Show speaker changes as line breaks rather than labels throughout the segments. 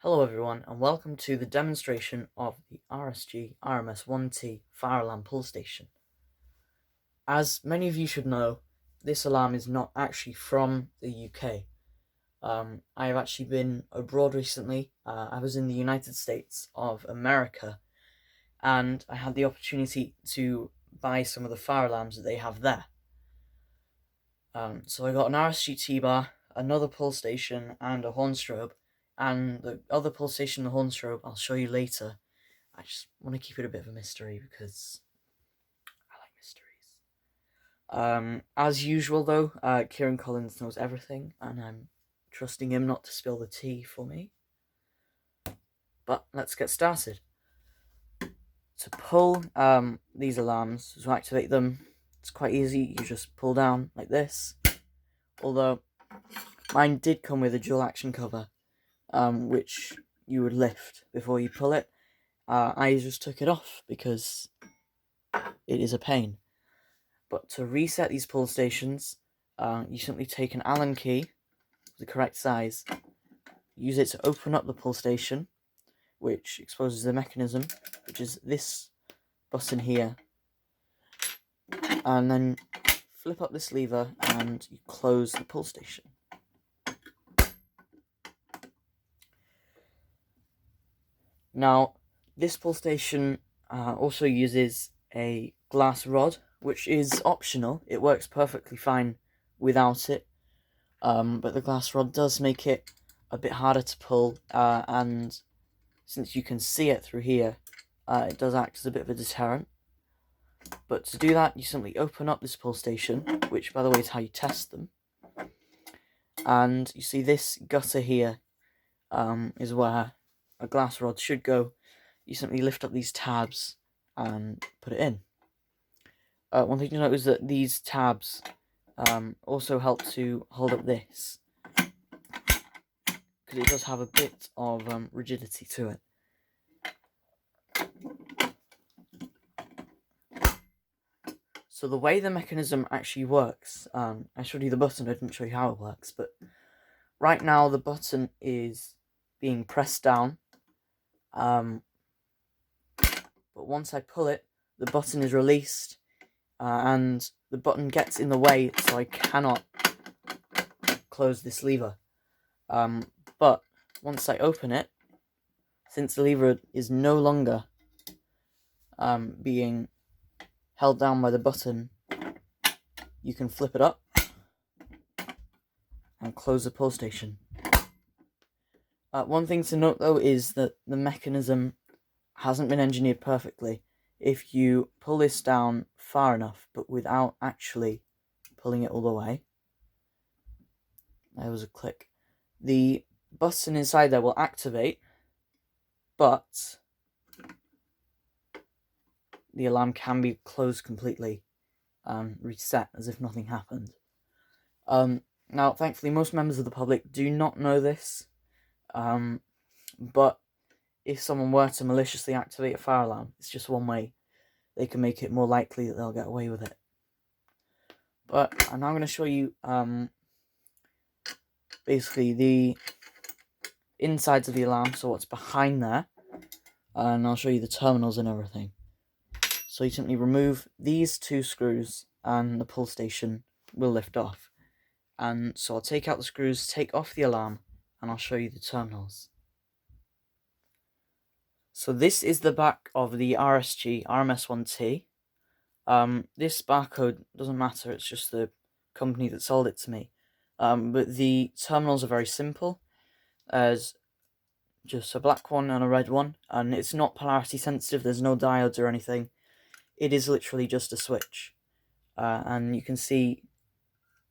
Hello everyone and welcome to the demonstration of the RSG RMS-1T fire alarm pull station. As many of you should know, this alarm is not actually from the UK. I have actually been abroad recently. I was in the United States of America and I had the opportunity to buy some of the fire alarms that they have there. So I got an RSG T-bar, another pull station and a horn strobe. And the other pull station, the horn strobe, I'll show you later. I just want to keep it a bit of a mystery because I like mysteries. As usual though, Kieran Collins knows everything and I'm trusting him not to spill the tea for me. But let's get started. To pull these alarms, to activate them, it's quite easy. You just pull down like this. Although mine did come with a dual action cover, which you would lift before you pull it. I just took it off because it is a pain. But to reset these pull stations, you simply take an Allen key, the correct size, use it to open up the pull station, which exposes the mechanism, which is this button here, and then flip up this lever and you close the pull station. Now, this pull station also uses a glass rod, which is optional. It works perfectly fine without it, but the glass rod does make it a bit harder to pull, and since you can see it through here, it does act as a bit of a deterrent. But to do that, you simply open up this pull station, which by the way is how you test them, and you see this gutter here is where a glass rod should go. You simply lift up these tabs and put it in. One thing to note is that these tabs also help to hold up this, because it does have a bit of rigidity to it. So the way the mechanism actually works, I showed you the button, I didn't show you how it works, but right now the button is being pressed down, but once I pull it, the button is released, and the button gets in the way, so I cannot close this lever. But once I open it, since the lever is no longer being held down by the button, you can flip it up and close the pull station. One thing to note though is that the mechanism hasn't been engineered perfectly. If you pull this down far enough, but without actually pulling it all the way, there was a click, the button inside there will activate, but the alarm can be closed completely and reset as if nothing happened. Now, thankfully, most members of the public do not know this, but if someone were to maliciously activate a fire alarm, it's just one way they can make it more likely that they'll get away with it. But I'm now going to show you basically the insides of the alarm, so what's behind there, and I'll show you the terminals and everything. So you simply remove these two screws and the pull station will lift off. And so I'll take out the screws, take off the alarm, and I'll show you the terminals. So this is the back of the RSG RMS-1T. This barcode doesn't matter, it's just the company that sold it to me. But the terminals are very simple. There's just a black one and a red one, and it's not polarity sensitive, there's no diodes or anything. It is literally just a switch. And you can see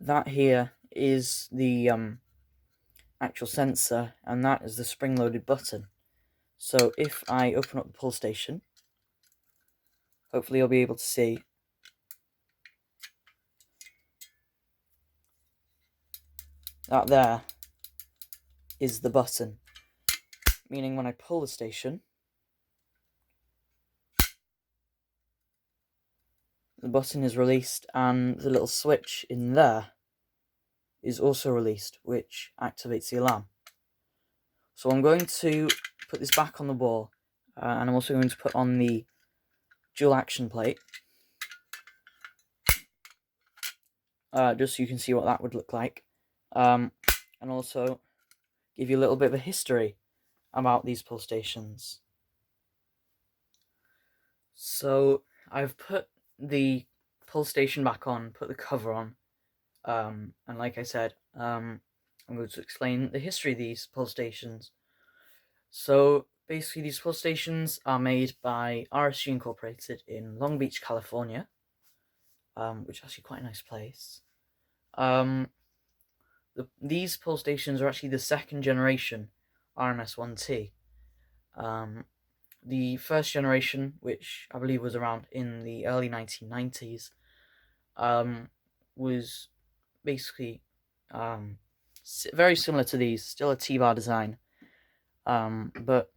that here is the actual sensor, and that is the spring-loaded button. So if I open up the pull station, hopefully you'll be able to see that there is the button, meaning when I pull the station, the button is released and the little switch in there is also released, which activates the alarm. So I'm going to put this back on the wall, and I'm also going to put on the dual action plate, just so you can see what that would look like, and also give you a little bit of a history about these pull stations. So I've put the pull station back on, put the cover on, and like I said, I'm going to explain the history of these pull stations. So basically, these pull stations are made by RSG Incorporated in Long Beach, California, which is actually quite a nice place. These pull stations are actually the second generation RMS-1T. The first generation, which I believe was around in the early 1990s, was basically very similar to these, still a T-bar design, but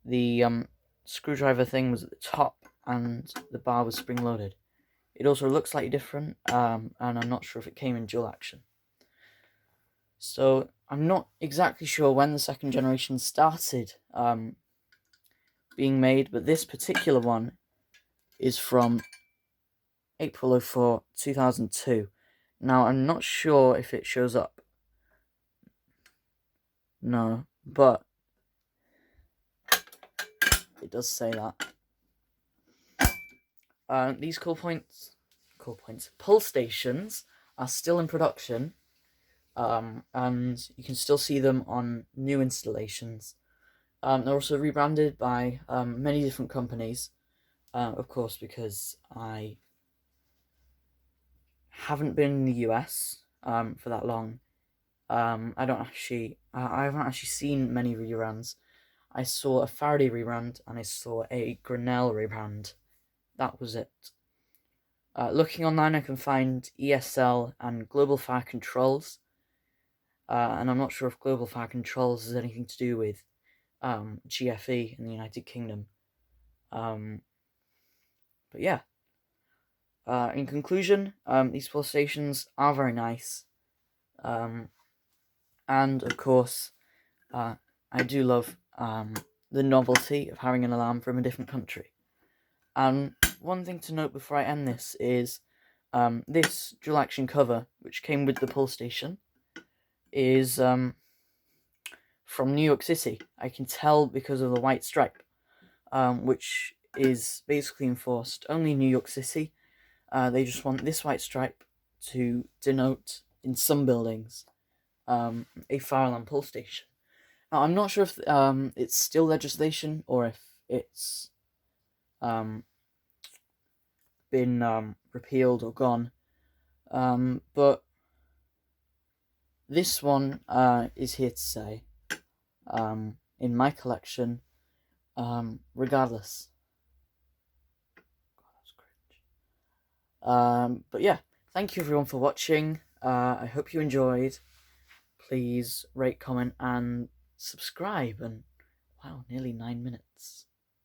the screwdriver thing was at the top and the bar was spring-loaded. It also looks slightly different, and I'm not sure if it came in dual action. So I'm not exactly sure when the second generation started being made, but this particular one is from April 04, 2002. Now, I'm not sure if it shows up. No, but it does say that. These pull stations are still in production, and you can still see them on new installations. They're also rebranded by many different companies, of course, because I haven't been in the US for that long. I haven't actually seen many rebrands. I saw a Faraday rebrand and I saw a Grinnell rebrand. That was it. Looking online, I can find ESL and Global Fire Controls, and I'm not sure if Global Fire Controls has anything to do with GFE in the United Kingdom. But yeah. In conclusion, these pull stations are very nice, and of course, I do love the novelty of having an alarm from a different country. And one thing to note before I end this is this dual action cover, which came with the pull station, is from New York City. I can tell because of the white stripe, which is basically enforced only in New York City. They just want this white stripe to denote, in some buildings, a fire alarm pull station. Now, I'm not sure if it's still legislation or if it's been repealed or gone, but this one is here to say, in my collection, regardless. God, that's cringe. But yeah, thank you everyone for watching. I hope you enjoyed. Please rate, comment, and subscribe. And wow, nearly 9 minutes.